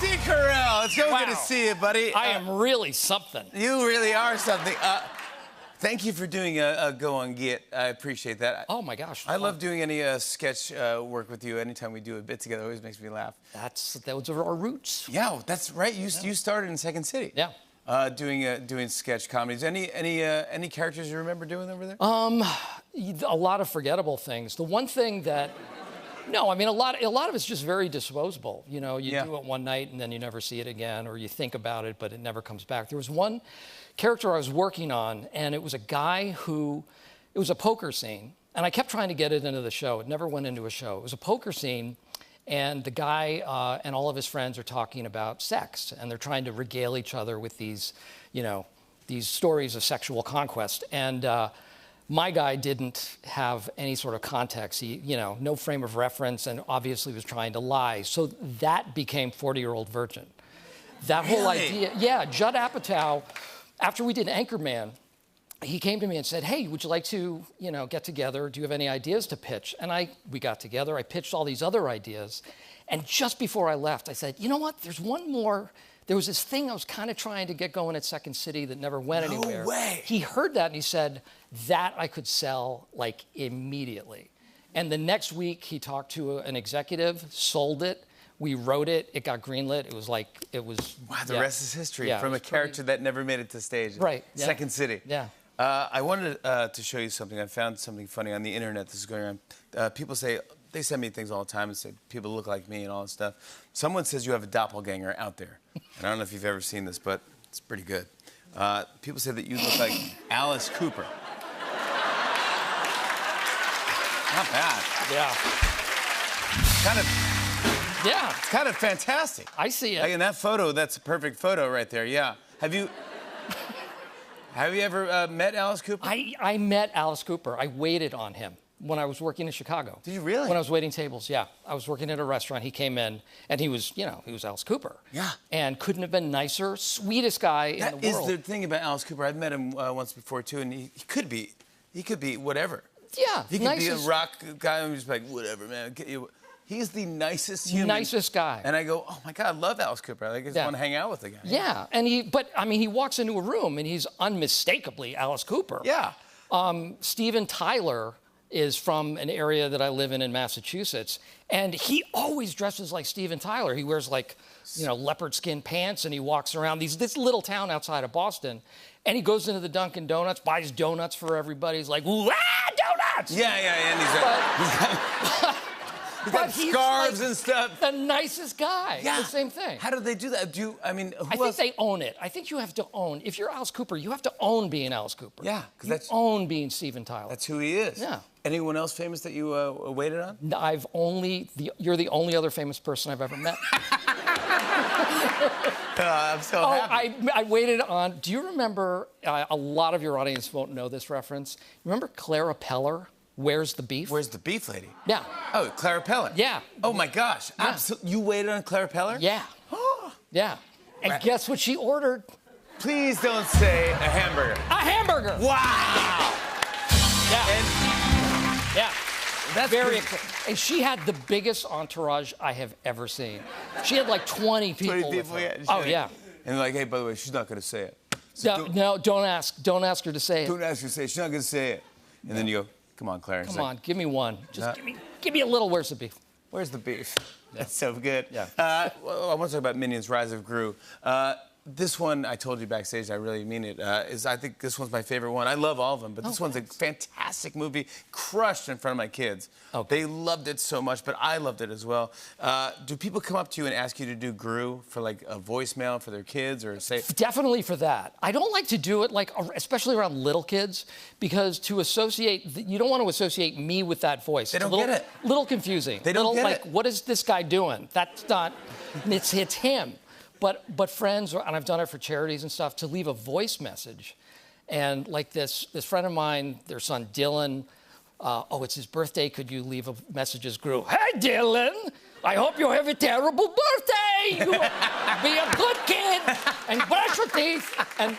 Steve Carell. It's so good to see you, buddy. I am really something. You really are something. Thank you for doing a Go on Git. I appreciate that. Oh my gosh. I love doing any sketch work with you. Anytime we do a bit together, it always makes me laugh. Those are our roots. Yeah, that's right. You started in Second City. Yeah. Doing sketch comedies. Any characters you remember doing over there? A lot of forgettable things. The one thing that, no, I mean a lot of it's just very disposable. You know, you do it one night and then you never see it again, or you think about it but it never comes back. There was one character I was working on, and it was a guy who, it was a poker scene, and I kept trying to get it into the show. It never went into a show. It was a poker scene, and the guy and all of his friends are talking about sex, and they're trying to regale each other with these, you know, these stories of sexual conquest. And my guy didn't have any sort of context. He, you know, no frame of reference, and obviously was trying to lie. So that became 40-Year-Old Virgin. That whole idea, yeah, Judd Apatow, after we did Anchorman, he came to me and said, hey, would you like to, you know, get together? Do you have any ideas to pitch? And we got together. I pitched all these other ideas. And just before I left, I said, you know what? There's one more. There was this thing I was kind of trying to get going at Second City that never went anywhere. No way. He heard that and he said, that I could sell, like, immediately. And the next week, he talked to an executive, sold it. We wrote it. It got greenlit. It was like, it was... Wow, the rest is history. Yeah, from a character that never made it to stage. Right. Second City. Yeah. I wanted to show you something. I found something funny on the internet. This is going around. People say, they send me things all the time and say, people look like me and all this stuff. Someone says you have a doppelganger out there. And I don't know if you've ever seen this, but it's pretty good. People say that you look like Alice Cooper. Not bad. Yeah. Kind of... Yeah. It's kind of fantastic. I see it. Like in that photo, that's a perfect photo right there, yeah. Have you ever met Alice Cooper? I met Alice Cooper. I waited on him when I was working in Chicago. Did you really? When I was waiting tables, yeah. I was working at a restaurant. He came in, and he was, you know, he was Alice Cooper. Yeah. And couldn't have been nicer, sweetest guy in the world. That is the thing about Alice Cooper. I've met him once before, too, and he could be whatever. Yeah. He could be a rock guy and just like, whatever, man. He's the nicest human. Nicest guy. And I go, oh my God, I love Alice Cooper. I just want to hang out with the guy. Yeah, and but I mean, he walks into a room and he's unmistakably Alice Cooper. Yeah. Steven Tyler is from an area that I live in Massachusetts, and he always dresses like Steven Tyler. He wears like, you know, leopard skin pants, and he walks around this little town outside of Boston, and he goes into the Dunkin' Donuts, buys donuts for everybody. He's like, "Ooh, donuts!" Yeah, and he's got scarves and stuff. The nicest guy. Yeah. The same thing. How do they do that? I think they own it. I think you have to own. If you're Alice Cooper, you have to own being Alice Cooper. Yeah, because that's own being Steven Tyler. That's who he is. Yeah. Anyone else famous that you waited on? You're the only other famous person I've ever met. I'm so happy. I waited on. Do you remember? A lot of your audience won't know this reference. Remember Clara Peller? Where's the Beef? Where's the Beef lady? Yeah. Oh, Clara Peller. Yeah. Oh my gosh. Yeah. Absolutely. You waited on Clara Peller? Yeah. Yeah. And guess what she ordered? Please don't say a hamburger. A hamburger. Wow. Yeah. Yeah. That's very exciting. And she had the biggest entourage I have ever seen. She had like 20 people. 20 people, with her. yeah. Oh, yeah. And they're like, hey, by the way, she's not going to say it. So no, don't ask. Don't ask her to say it. Don't ask her to say it. She's not going to say it. And then you go, come on, Claire. Come on, give me one. Just give me a little. Where's the beef? Where's the beef? That's so good. Yeah. Well, I want to talk about Minions: Rise of Gru. This one, I told you backstage, I really mean it, I think this one's my favorite one. I love all of them, but this one's a fantastic movie, crushed in front of my kids. Okay. They loved it so much, but I loved it as well. Do people come up to you and ask you to do Gru for like a voicemail for their kids or say... Definitely for that. I don't like to do it, like, especially around little kids, because to associate, you don't want to associate me with that voice. They don't get it. Little confusing. They don't get like, it. what is this guy doing? That's not, it's him. But friends, and I've done it for charities and stuff, to leave a voice message. And like this friend of mine, their son Dylan, it's his birthday, could you leave a message as Gru? Hey Dylan, I hope you have a terrible birthday. You be a good kid and brush your teeth. And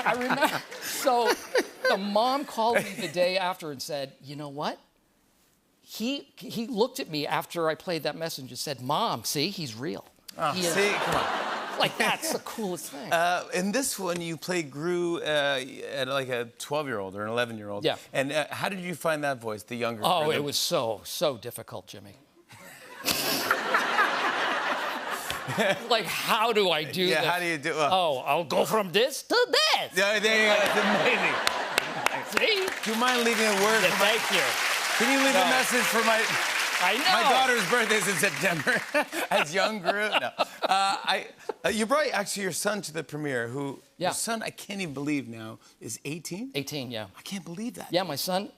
I remember, so the mom called me the day after and said, you know what? He looked at me after I played that message and said, Mom, see, he's real. Oh, He is- see, come on. Like, that's the coolest thing. In this one, you played Gru at like a 12-year-old or an 11-year-old. Yeah. And how did you find that voice, the younger? Oh, or it the- was so difficult, Jimmy. Like, how do I do Yeah, this? how do you do? Oh, I'll go from this to this. Yeah, there you go. It's amazing. See? Do you mind leaving a word? Yeah, for my, thank you. can you leave a No. message for my? I know. My daughter's birthday's in September. As young Gru. No. You brought actually your son to the premiere. Yeah. Your son, I can't even believe now, is 18. 18, yeah. I can't believe that. Yeah, my son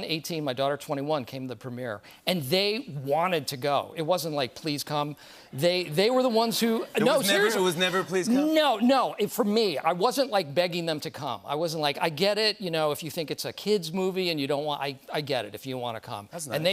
18, my daughter 21 came to the premiere, and they wanted to go. It wasn't like, please come. They were the ones who. Seriously. It was never. Please come. No. For me, I wasn't like begging them to come. I wasn't like, I get it. You know, if you think it's a kids movie and you don't want, I get it. If you want to come, That's nice. And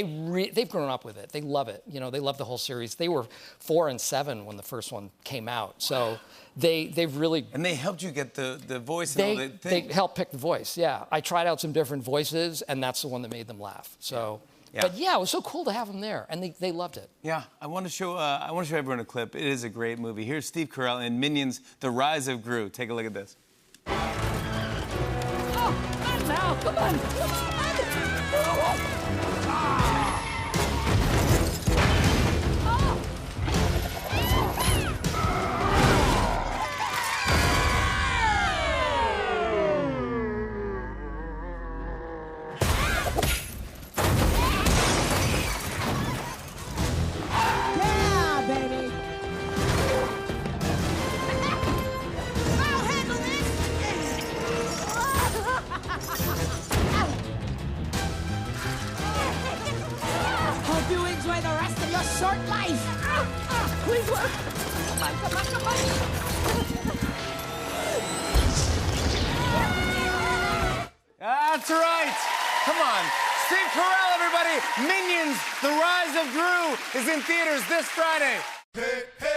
they've grown up with it. They love it. You know, they love the whole series. They were 4 and 7 when the first one came out, so they've really. And they helped you get the voice and all the They thing. helped pick the voice. Yeah, I tried out some different voices, and that's the one that made them laugh. So. Yeah. But yeah, it was so cool to have them there, and they loved it. Yeah, I want to show everyone a clip. It is a great movie. Here's Steve Carell in Minions: The Rise of Gru. Take a look at this. Oh, not now. Come on. Yeah, baby. I'll handle this. Hope you enjoy the rest of your short life. Please work. Come on, come on, come on. That's right. Come on. Steve Carell, everybody. Minions: The Rise of Gru is in theaters this Friday. Hey, hey.